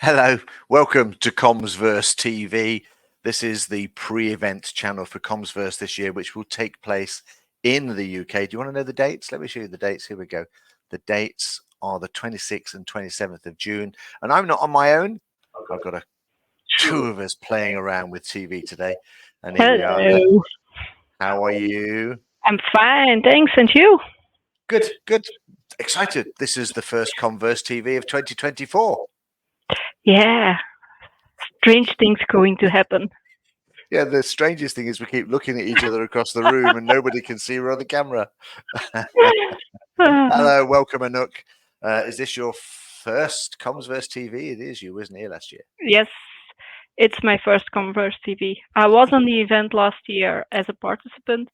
Hello, welcome to Commsverse TV. This is the pre-event channel for Commsverse this year, which will take place in the UK. Do you want to know the dates? Let me show you the dates. Here we go. The dates are the 26th and 27th of June. And I'm not on my own. I've got two of us playing around with TV today. And here we are. Hello. How are you? I'm fine, thanks. And you? Good, good. Excited. This is the first Commsverse TV of 2024. Yeah. Strange things going to happen. Yeah, the strangest thing is we keep looking at each other across the room and nobody can see we're on the camera. Hello, welcome, Anouk. Is this your first Commsverse TV? It is. You wasn't here last year. Yes, it's my first Commsverse TV. I was on the event last year as a participant.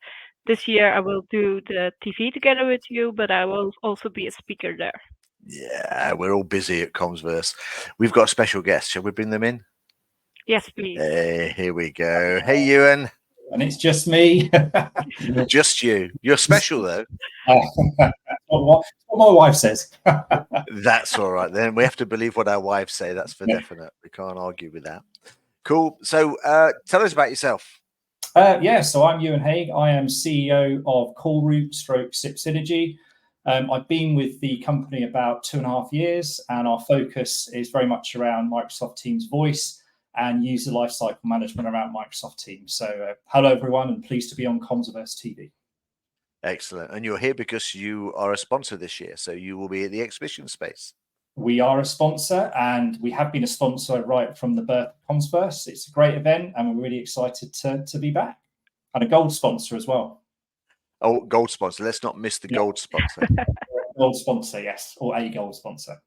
This year I will do the TV together with you, but I will also be a speaker there. Yeah, we're all busy at Commsverse. We've got special guests. Shall we bring them in? Yes, please. Hey, here we go. Hey, Ewan. And it's just me. Just you. You're special, though. What my wife says. That's all right. Then we have to believe what our wives say. That's for definite. We can't argue with that. Cool. So tell us about yourself. So I'm Ewan Haig. I am CEO of Callroute /SIP Synergy. I've been with the company about 2.5 years, and our focus is very much around Microsoft Teams Voice and user lifecycle management around Microsoft Teams. So hello, everyone, and pleased to be on Commsverse TV. Excellent. And you're here because you are a sponsor this year, so you will be at the exhibition space. We are a sponsor, and we have been a sponsor right from the birth of Commsverse. It's a great event, and we're really excited to be back. And a gold sponsor as well. Oh, gold sponsor. Let's not miss the gold sponsor. Gold sponsor, yes, or a gold sponsor.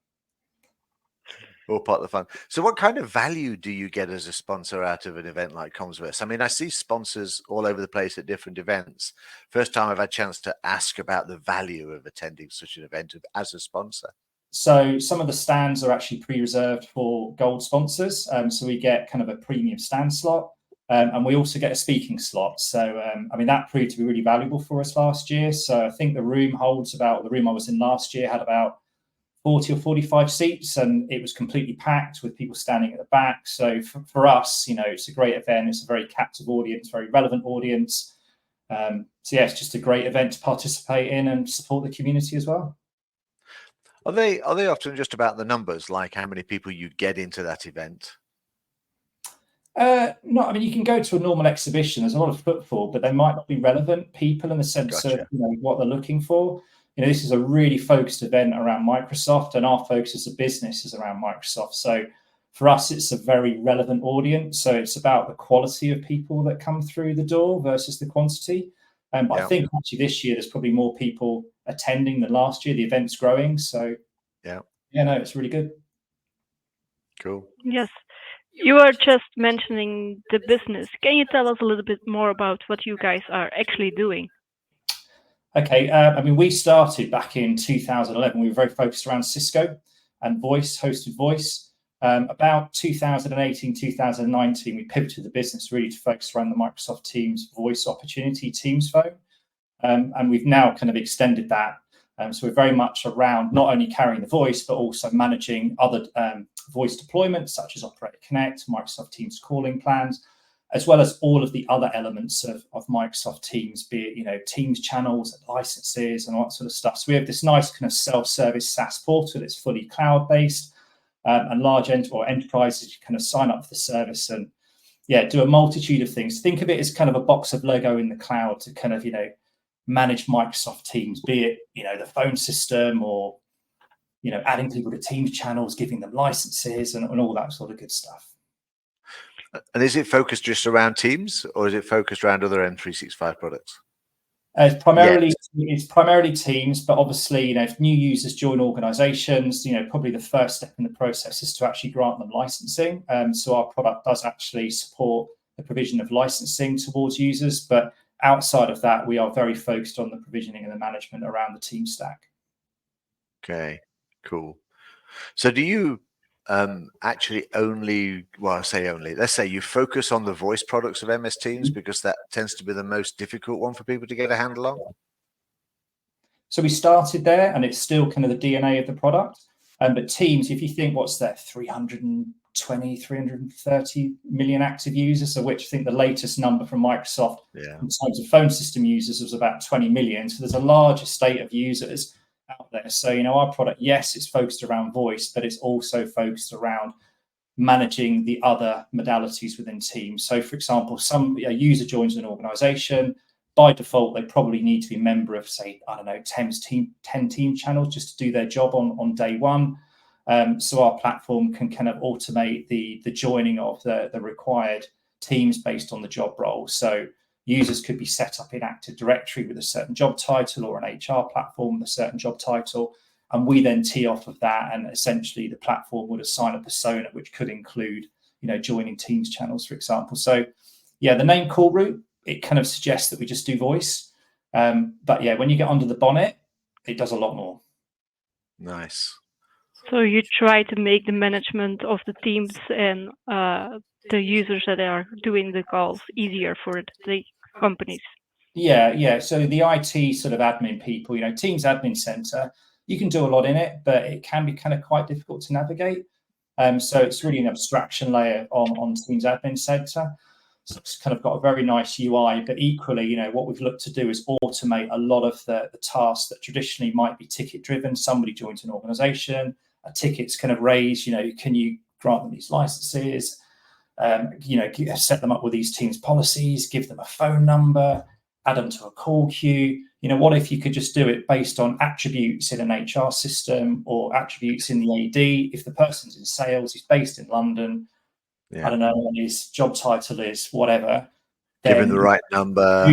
All part of the fun. So what kind of value do you get as a sponsor out of an event like Commsverse? I mean, I see sponsors all over the place at different events. First time I've had a chance to ask about the value of attending such an event as a sponsor. So some of the stands are actually pre-reserved for gold sponsors. So we get kind of a premium stand slot. And we also get a speaking slot. So, I mean, that proved to be really valuable for us last year. So I think the room I was in last year had about 40 or 45 seats, and it was completely packed with people standing at the back. So for us, it's a great event. It's a very captive audience, very relevant audience. So yeah, it's just a great event to participate in and support the community as well. Are they often just about the numbers, like how many people you get into that event? No, I mean, you can go to a normal exhibition. There's a lot of footfall, but they might not be relevant people in the sense of what they're looking for. This is a really focused event around Microsoft, and our focus as a business is around Microsoft. So for us, it's a very relevant audience. So it's about the quality of people that come through the door versus the quantity. But I think actually this year there's probably more people attending than last year. The event's growing. So it's really good. Cool. Yes. You were just mentioning the business. Can you tell us a little bit more about what you guys are actually doing? Okay, I mean, we started back in 2011. We were very focused around Cisco and voice, hosted voice. About 2018, 2019, we pivoted the business really to focus around the Microsoft Teams voice opportunity, Teams phone. And we've now kind of extended that. So we're very much around not only carrying the voice, but also managing other voice deployments, such as Operator Connect, Microsoft Teams calling plans, as well as all of the other elements of Microsoft Teams, be it, Teams channels and licenses and all that sort of stuff. So we have this nice kind of self-service SaaS portal that's fully cloud-based, and large enterprises kind of sign up for the service and do a multitude of things. Think of it as kind of a box of Lego in the cloud to kind of, manage Microsoft Teams, be it, the phone system or, adding people to Teams channels, giving them licenses and all that sort of good stuff. And is it focused just around Teams, or is it focused around other M365 products? It's primarily Teams, but obviously, if new users join organizations, probably the first step in the process is to actually grant them licensing. So our product does actually support the provision of licensing towards users, but outside of that, we are very focused on the provisioning and the management around the Team stack. Okay, cool. So do you actually let's say you focus on the voice products of MS Teams because that tends to be the most difficult one for people to get a handle on? So we started there, and it's still kind of the DNA of the product. But Teams, if you think what's that, 320, 330 million active users, of which I think the latest number from Microsoft in terms of phone system users was about 20 million. So there's a large estate of users out there. So, you know, our product, yes, it's focused around voice, but it's also focused around managing the other modalities within Teams. So, for example, a user joins an organization. By default, they probably need to be a member of, say, I don't know, 10 team channels just to do their job on day one. So our platform can kind of automate the joining of the required teams based on the job role. So users could be set up in Active Directory with a certain job title, or an HR platform with a certain job title. And we then tee off of that, and essentially the platform would assign a persona, which could include, you know, joining Teams channels, for example. So yeah, the name Callroute, it kind of suggests that we just do voice. But yeah, when you get under the bonnet, it does a lot more. Nice. So you try to make the management of the teams and the users that are doing the calls easier for the companies. Yeah. So the IT sort of admin people, you know, Teams Admin Center, you can do a lot in it, but it can be kind of quite difficult to navigate. So it's really an abstraction layer on Teams Admin Center. So it's kind of got a very nice UI, but equally, you know, what we've looked to do is automate a lot of the tasks that traditionally might be ticket driven. Somebody joins an organization, a ticket's kind of raised, you know, can you grant them these licenses, you know, set them up with these Teams policies, give them a phone number, add them to a call queue. You know, what if you could just do it based on attributes in an HR system or attributes in the AD? If the person's in sales, he's based in London, I don't know what his job title is, whatever. Give him the right number.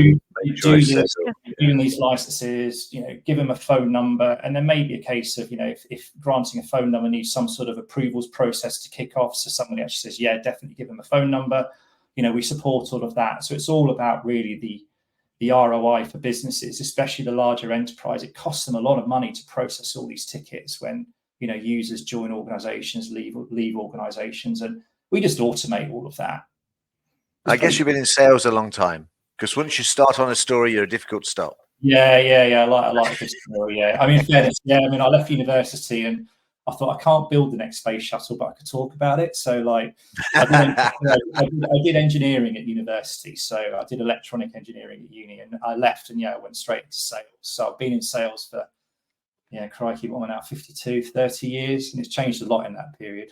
Doing these licenses, you know, give him a phone number, and there may be a case of, you know, if granting a phone number needs some sort of approvals process to kick off, so somebody actually says, yeah, definitely give him a phone number. You know, we support all of that. So it's all about really the ROI for businesses, especially the larger enterprise. It costs them a lot of money to process all these tickets when, you know, users join organizations, leave organizations, and we just automate all of that. I guess you've been in sales a long time, because once you start on a story, you're difficult to stop. Yeah. I like this story. Yeah, I mean, in fairness, I left university and I thought, I can't build the next space shuttle, but I could talk about it. So, like, I did engineering at university. So I did electronic engineering at uni, and I left and I went straight into sales. So I've been in sales for, crikey, what am I now, 52, 30 years, and it's changed a lot in that period.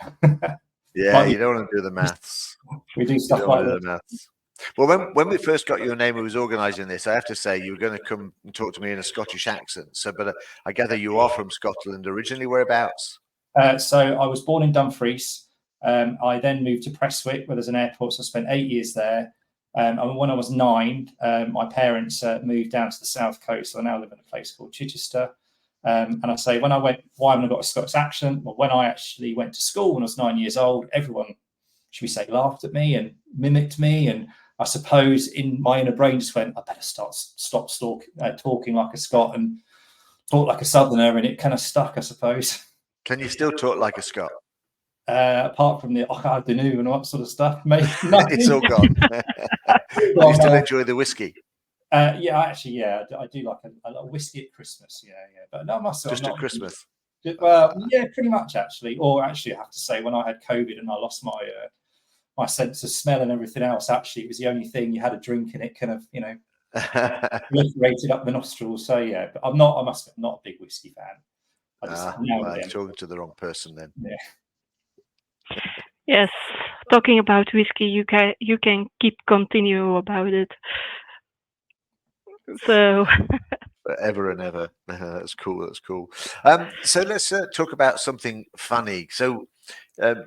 Yeah, you don't want to do the maths. We do stuff like that. Well, when we first got your name, we was organising this, I have to say you were going to come and talk to me in a Scottish accent. So, but I gather you are from Scotland originally. Whereabouts? So I was born in Dumfries. I then moved to Prestwick, where there's an airport. So I spent 8 years there. And when I was 9, my parents moved down to the south coast. So I now live in a place called Chichester. And I say, when I went, why haven't I got a Scottish accent? Well, when I actually went to school when I was 9 years old, everyone, should we say, laughed at me and mimicked me. And I suppose in my inner brain just went, I better stop talking like a Scot and talk like a Southerner. And it kind of stuck, I suppose. Can you still talk like a Scot? Apart from the I don't know and all that sort of stuff, mate. It's all gone. Do you still enjoy the whiskey? I do like a whiskey at Christmas. Yeah. But no, myself. Just at Christmas. Well, yeah, pretty much actually. Or actually, I have to say, when I had COVID and I lost my sense of smell and everything else, actually, it was the only thing you had a drink and it kind of, proliferated up the nostrils. So yeah, but I'm not a big whiskey fan. You're talking to the wrong person then. Yeah. Yes, talking about whiskey, you can continue about it. So forever and ever. That's cool. So let's talk about something funny. So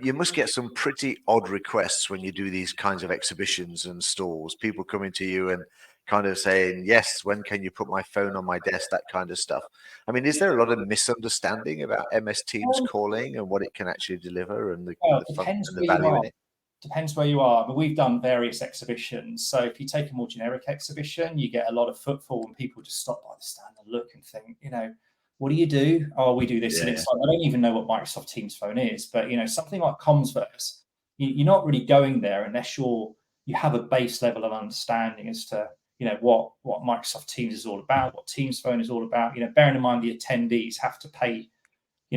you must get some pretty odd requests when you do these kinds of exhibitions and stalls. People coming to you and kind of saying, yes, when can you put my phone on my desk, that kind of stuff. I mean, is there a lot of misunderstanding about MS Teams calling and what it can actually deliver and the fun and the value in it? Depends where you are, but we've done various exhibitions. So if you take a more generic exhibition, you get a lot of footfall and people just stop by the stand and look and think, what do you do? Oh, we do this. And it's like, I don't even know what Microsoft Teams Phone is, but something like Commsvers, you're not really going there unless you have a base level of understanding as to, what Microsoft Teams is all about, what Teams Phone is all about. Bearing in mind the attendees have to pay,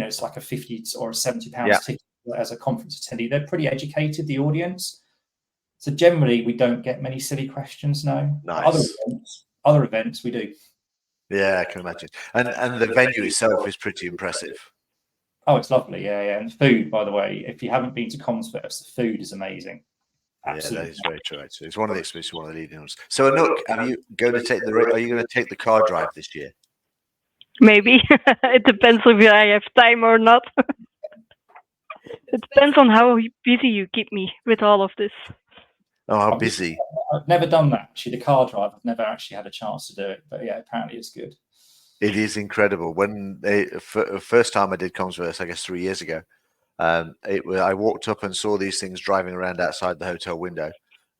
it's like a 50 or a 70 pounds Yeah. ticket as a conference attendee. They're pretty educated, the audience. So generally, we don't get many silly questions. No. Nice. Other events we do. Yeah, I can imagine. And the venue itself is pretty impressive. Oh, it's lovely. Yeah. And food, by the way, if you haven't been to Commsvers, the food is amazing. Absolutely. Yeah, that is very true. Actually, it's one of the experiences, one of the leading ones. So, Anouk, are you going to take the car drive this year? Maybe. It depends if I have time or not. It depends on how busy you keep me with all of this. Oh, how busy! I've never done that. Actually, the car drive, I've never actually had a chance to do it. But yeah, apparently it's good. It is incredible. When first time I did Commsverse, I guess 3 years ago, I walked up and saw these things driving around outside the hotel window,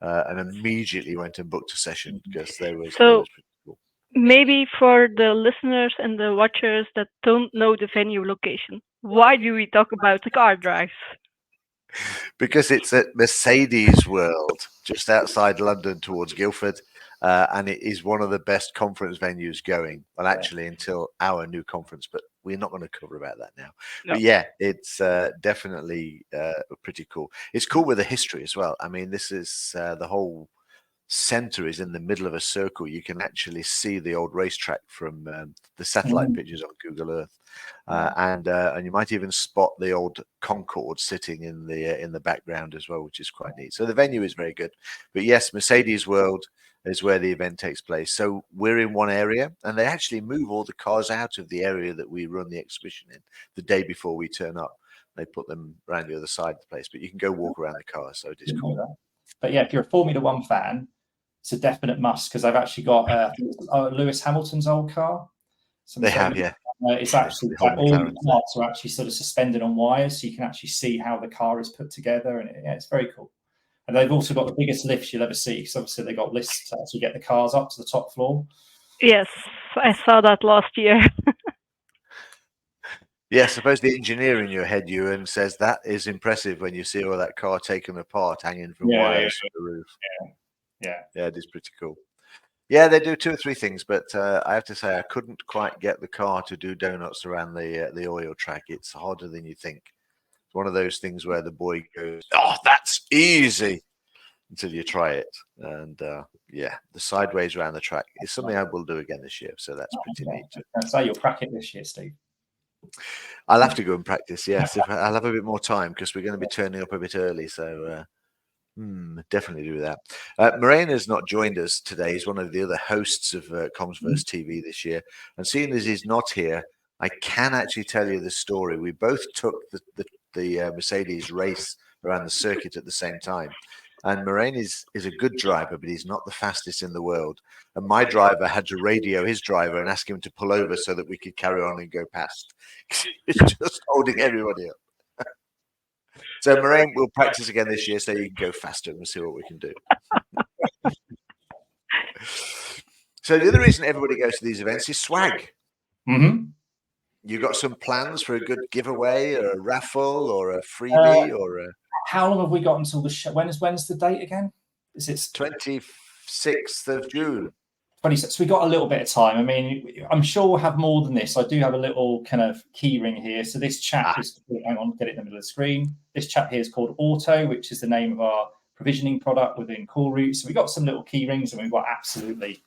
and immediately went and booked a session because they was pretty cool. Maybe for the listeners and the watchers that don't know the venue location, why do we talk about the car drives? Because it's at Mercedes World, just outside London towards Guildford, and it is one of the best conference venues going. Well, actually, until our new conference, but we're not going to cover about that now. No. But yeah, it's definitely pretty cool. It's cool with the history as well. I mean, this is the whole center is in the middle of a circle. You can actually see the old racetrack from the satellite pictures on Google Earth, and you might even spot the old Concorde sitting in the background as well, which is quite neat. So the venue is very good. But yes, Mercedes World is where the event takes place. So we're in one area, and they actually move all the cars out of the area that we run the exhibition in the day before we turn up. They put them around the other side of the place, but you can go walk around the car. So it is cool. But yeah, if you're a Formula One fan, it's a definite must because I've actually got Lewis Hamilton's old car. They have, yeah. It's actually all the parts are actually sort of suspended on wires, so you can actually see how the car is put together, and it's very cool. And they've also got the biggest lifts you'll ever see, because obviously they got lifts to actually get the cars up to the top floor. Yes, I saw that last year. Yeah, suppose the engineer in your head, Ewan, says that is impressive when you see all that car taken apart, hanging from wires from the roof. Yeah, it is pretty cool. Yeah, they do 2 or 3 things, but I have to say I couldn't quite get the car to do donuts around the oil track. It's harder than you think. It's one of those things where the boy goes, "Oh, that's easy," until you try it. And yeah, the sideways around the track is something I will do again this year. So that's pretty neat. So you'll crack it this year, Steve. I'll have to go and practice. Yes, I'll have a bit more time because we're going to be turning up a bit early. So. Definitely do that. Moraine has not joined us today. He's one of the other hosts of Commsverse TV this year. And seeing as he's not here, I can actually tell you the story. We both took the Mercedes race around the circuit at the same time. And Moraine is a good driver, but he's not the fastest in the world. And my driver had to radio his driver and ask him to pull over so that we could carry on and go past. He's just holding everybody up. So, Moraine, we'll practice again this year so you can go faster and we'll see what we can do. So, the other reason everybody goes to these events is swag. Mm-hmm. You got some plans for a good giveaway or a raffle or a freebie or a... How long have we got until the show? When's the date again? Is it 26th of June? 26th. So we got a little bit of time. I mean, I'm sure we'll have more than this. I do have a little kind of key ring here. So this chap is, hang on, get it in the middle of the screen. This chap here is called Auto, which is the name of our provisioning product within Callroute. So we've got some little key rings, and we've got absolutely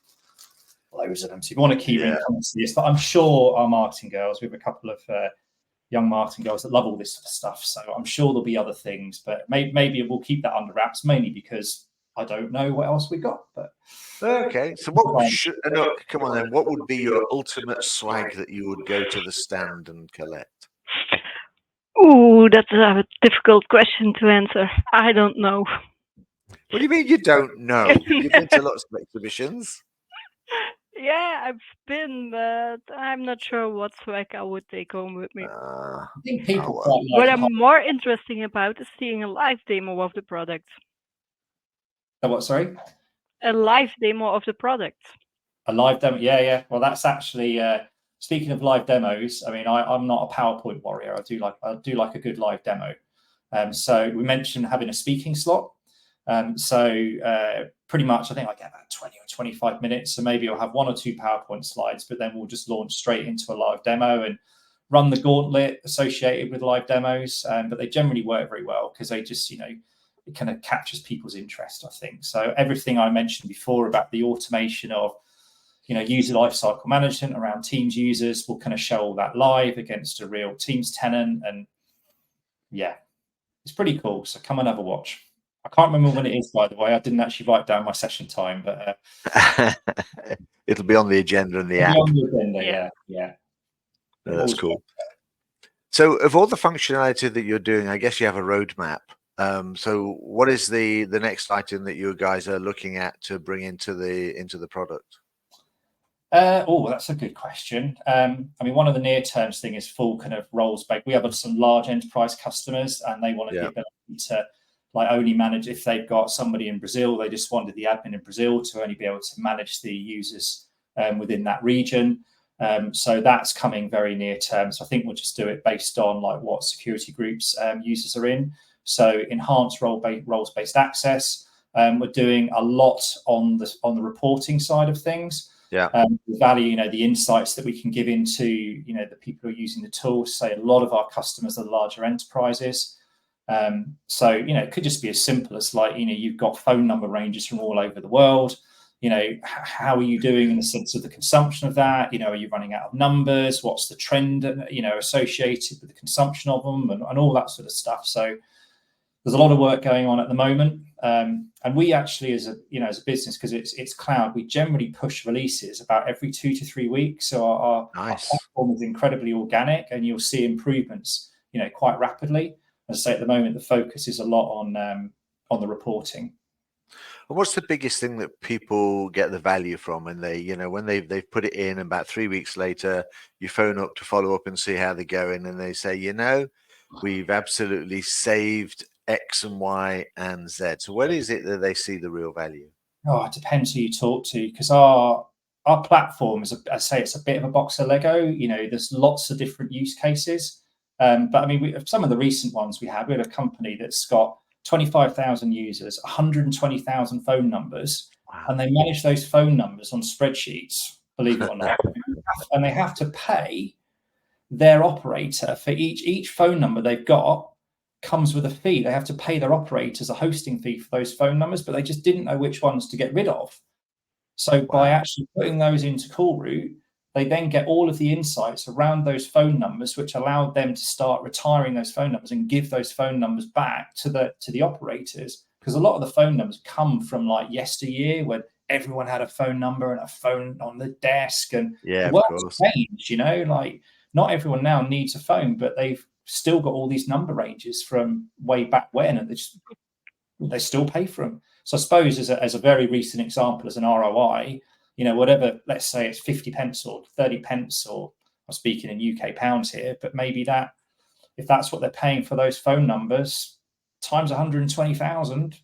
loads of them. So if you want a key ring, come and see us. But I'm sure our marketing girls, we have a couple of young marketing girls that love all this sort of stuff. So I'm sure there'll be other things, but maybe we'll keep that under wraps, mainly because I don't know what else we got. But okay, so what should, come on then, what would be your ultimate swag that you would go to the stand and collect? Ooh, that's a difficult question to answer. I don't know. What do you mean you don't know? You've been to lots of exhibitions. Yeah, I've been, but I'm not sure what swag I would take home with me. I think people what I'm more interested about is seeing a live demo of the product. What, sorry? A live demo of the product. A live demo, yeah. Well, that's actually speaking of live demos. I mean, I'm not a PowerPoint warrior. I do like a good live demo. So we mentioned having a speaking slot. So pretty much, I think I get about 20 or 25 minutes. So maybe I'll have 1 or 2 PowerPoint slides, but then we'll just launch straight into a live demo. And run the gauntlet associated with live demos, but they generally work very well because they just, it kind of captures people's interest, I think. So everything I mentioned before about the automation of, user lifecycle management around Teams users will kind of show all that live against a real Teams tenant. And yeah, it's pretty cool. So come and have a watch. I can't remember when it is, by the way. I didn't actually write down my session time, but it'll be on the agenda in the app. On the agenda, yeah. No, that's cool. So of all the functionality that you're doing, I guess you have a roadmap. So what is the next item that you guys are looking at to bring into the product? That's a good question. One of the near-term thing is full kind of roles-based. We have some large enterprise customers, and they wanted the ability to only manage if they've got somebody in Brazil. They just wanted the admin in Brazil to only be able to manage the users within that region. So that's coming very near term. So I think we'll just do it based on what security groups users are in. So enhanced roles-based access. We're doing a lot on the reporting side of things. The value, the insights that we can give into, the people who are using the tool. Say a lot of our customers are larger enterprises. So, it could just be as simple as you've got phone number ranges from all over the world. How are you doing in the sense of the consumption of that? Are you running out of numbers? What's the trend, associated with the consumption of them and all that sort of stuff. So there's a lot of work going on at the moment. And we actually, as a business, because it's cloud, we generally push releases about every 2 to 3 weeks. So our platform is incredibly organic, and you'll see improvements, quite rapidly. As I say, at the moment, the focus is a lot on the reporting. And what's the biggest thing that people get the value from when they've put it in, and about 3 weeks later, you phone up to follow up and see how they're going, and they say, we've absolutely saved X and Y and Z. So what is it that they see the real value? Oh, it depends who you talk to, because our platform is, I say, it's a bit of a box of Lego. There's lots of different use cases. But some of the recent ones we had a company that's got 25,000 users, 120,000 phone numbers, and they manage those phone numbers on spreadsheets, believe it or not. And they have to pay their operator for each phone number they've got comes with a fee. They have to pay their operators a hosting fee for those phone numbers, but they just didn't know which ones to get rid of. So by actually putting those into Callroute, they then get all of the insights around those phone numbers, which allowed them to start retiring those phone numbers and give those phone numbers back to the operators. Because a lot of the phone numbers come from yesteryear, when everyone had a phone number and a phone on the desk, and the world's changed. Not everyone now needs a phone, but they've still got all these number ranges from way back when, and they still pay for them. So I suppose as a very recent example, as an ROI, whatever, let's say it's 50 pence or 30 pence, or I'm speaking in UK pounds here, but maybe that, if that's what they're paying for those phone numbers, times 120,000,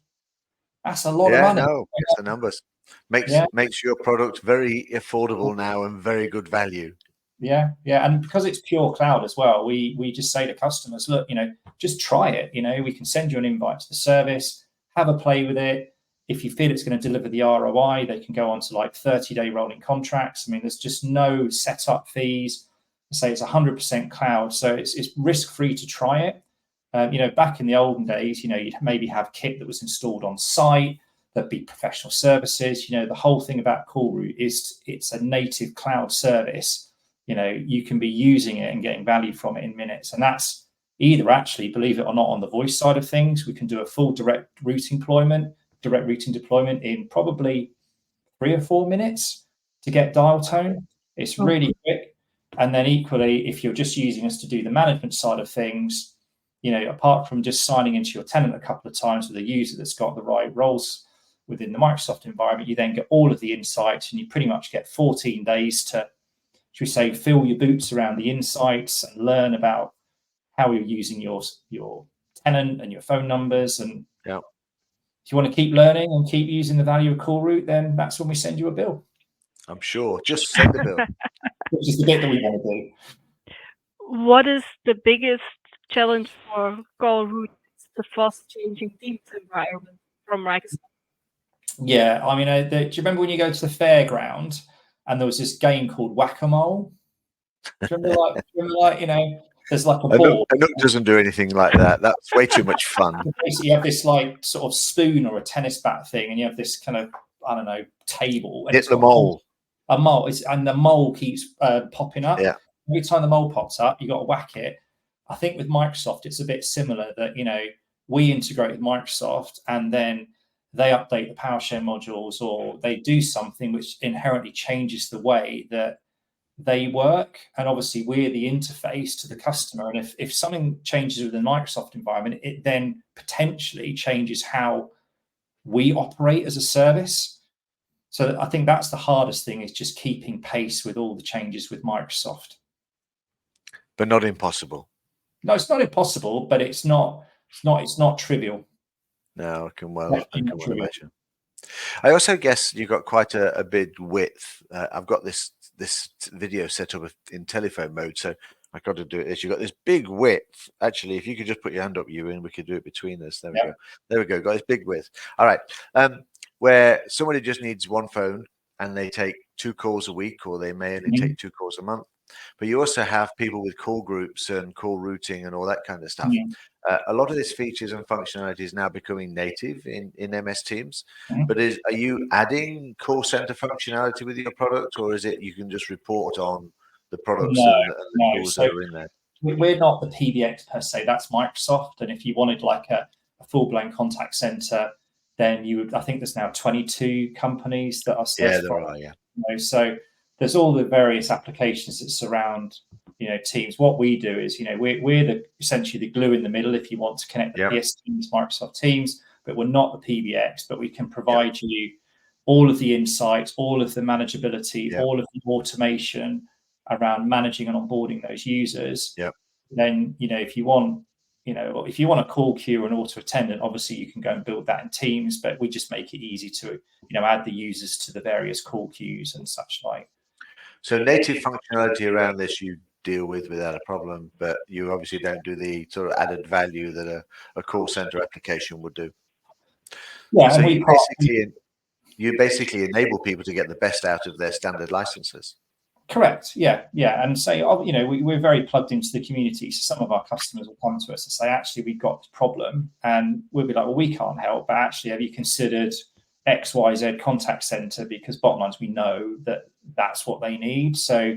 that's a lot of money. It's the numbers. Makes your product very affordable now and very good value. Yeah. And because it's pure cloud as well, we just say to customers, look, just try it. We can send you an invite to the service, have a play with it. If you feel it's going to deliver the ROI, they can go on to 30-day rolling contracts. There's just no setup fees. Say it's 100% cloud, so it's risk-free to try it. Back in the olden days, you'd maybe have kit that was installed on site. There'd be professional services. The whole thing about Callroute is it's a native cloud service. You can be using it and getting value from it in minutes. And that's either actually, believe it or not, on the voice side of things, we can do a full direct routing deployment in probably 3 or 4 minutes to get dial tone. It's really quick. And then equally, if you're just using us to do the management side of things, apart from just signing into your tenant a couple of times with a user that's got the right roles within the Microsoft environment, you then get all of the insights, and you pretty much get 14 days to, should we say, fill your boots around the insights and learn about how you're using your tenant and your phone numbers. And if you want to keep learning and keep using the value of Callroute, then that's when we send you a bill. I'm sure. Just send the bill. Which is the bit that we want to do. What is the biggest challenge for Callroute? It's the fast-changing Teams environment from Microsoft. Yeah, do you remember when you go to the fairground and there was this game called Whack-A-Mole? Do you remember, like, you know, there's like a ball. Anouk doesn't do anything like that. That's way too much fun. Basically, you have this like sort of spoon or a tennis bat thing, and you have this kind of, I don't know, table. And Hit it's the got mole. a mole, and the mole keeps popping up. Yeah. Every time the mole pops up, you got to whack it. I think with Microsoft, it's a bit similar that, you know, we integrate with Microsoft and then they update the PowerShell modules, or they do something which inherently changes the way that they work. And obviously we're the interface to the customer. And if something changes within the Microsoft environment, it then potentially changes how we operate as a service. So I think that's the hardest thing, is just keeping pace with all the changes with Microsoft. But not impossible. No, it's not impossible, but it's not trivial. No, I can well trivial. imagine. I also guess you've got quite a big width. I've got this video set up in telephone mode, so I got to do it. You've got this big width. Actually, if you could just put your hand up, you, and we could do it between us. There we go. There we go. Got this big width. All right. Where somebody just needs one phone and they take 2 calls a week, or they may only take 2 calls a month. But you also have people with call groups and call routing and all that kind of stuff. A lot of these features and functionality is now becoming native in MS Teams. But are you adding call center functionality with your product, or is it you can just report on the products and the tools that are in there? We're not the PBX per se. That's Microsoft. And if you wanted like a full-blown contact center, then you would. I think there's now 22 companies that are certified. Yeah, there are. Yeah. You know, so there's all the various applications that surround, you know, Teams. What we do is, you know, we're essentially the glue in the middle if you want to connect the PS Teams, Microsoft Teams, but we're not the PBX. But we can provide you all of the insights, all of the manageability, all of the automation around managing and onboarding those users. Then, you know, if you want a call queue or an auto attendant, obviously you can go and build that in Teams, but we just make it easy to, you know, add the users to the various call queues and such like. So native functionality around this you deal with without a problem, but you obviously don't do the sort of added value that a call center application would do. Yeah. So you basically enable people to get the best out of their standard licenses. Correct. Yeah. And say, you know, we're very plugged into the community. So some of our customers will come to us and say, actually, we've got this problem, and we'll be like, well, we can't help, but actually, have you considered XYZ contact center? Because bottom line is, we know that that's what they need. So,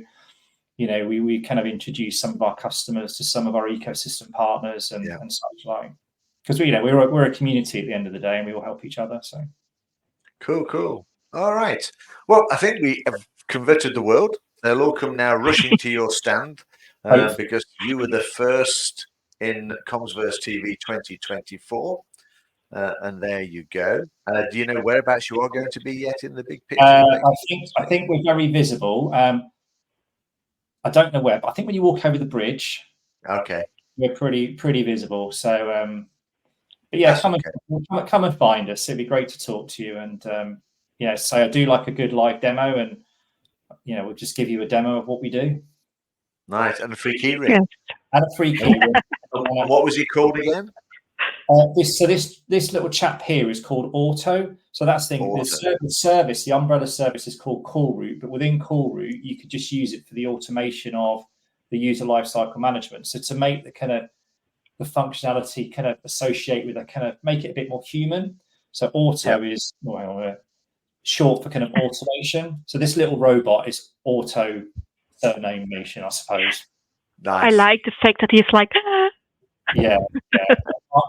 you know, we kind of introduce some of our customers to some of our ecosystem partners and such like, because you know, we're a community at the end of the day, and we all help each other. So cool. All right. Well, I think we have converted the world. They'll all come now rushing to your stand because you were the first in Commsvers TV 2024. And there you go. Do you know whereabouts you are going to be yet in the big picture? I think we're very visible. I don't know where, but I think when you walk over the bridge, we're pretty visible. So, but yeah, come and find us. It'd be great to talk to you. And yeah, so I do like a good live demo, and you know, we'll just give you a demo of what we do. Nice, and a free key ring. And a free key ring. What was he called again? This little chap here is called Auto. So that's the service, the umbrella service is called Callroute, but within Callroute, you could just use it for the automation of the user lifecycle management. So to make the kind of the functionality kind of associate with make it a bit more human. So Auto is short for kind of automation. So this little robot is Auto surnamation, I suppose. Nice. I like the fact that he's like, yeah.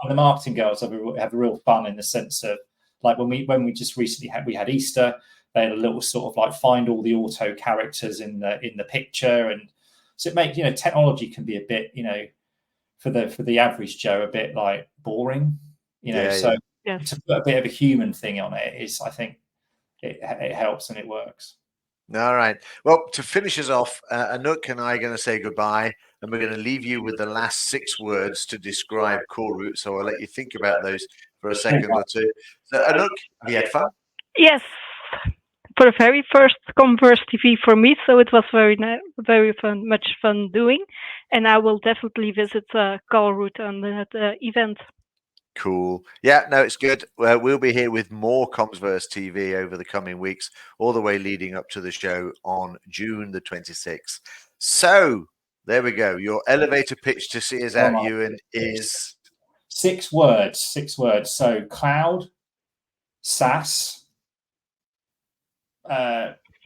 The marketing girls have real fun in the sense of, like, when we just recently had Easter, they had a little sort of like find all the auto characters in the picture, and so it makes, you know, technology can be a bit, you know, for the average Joe, a bit like boring, you know. To put a bit of a human thing on it is, I think it helps and it works. All right. Well, to finish us off, Anouk and I are going to say goodbye, and we're going to leave you with the last 6 words to describe Callroute. So I'll let you think about those for a second or two. So, Anouk, have you had fun? Yes. For the very first Commsvers TV for me, so it was very fun, much fun doing, and I will definitely visit Callroute on the event. Cool. Yeah, no, it's good. We'll be here with more Commsvers TV over the coming weeks, all the way leading up to the show on June the 26th. So there we go. Your elevator pitch to see us out, Ewan, is 6 words. 6 words. So cloud, SaaS,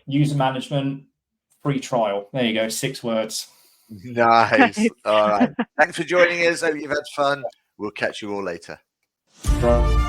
user management, free trial. There you go. 6 words. nice. All right. Thanks for joining us. Hope you've had fun. We'll catch you all later. Right.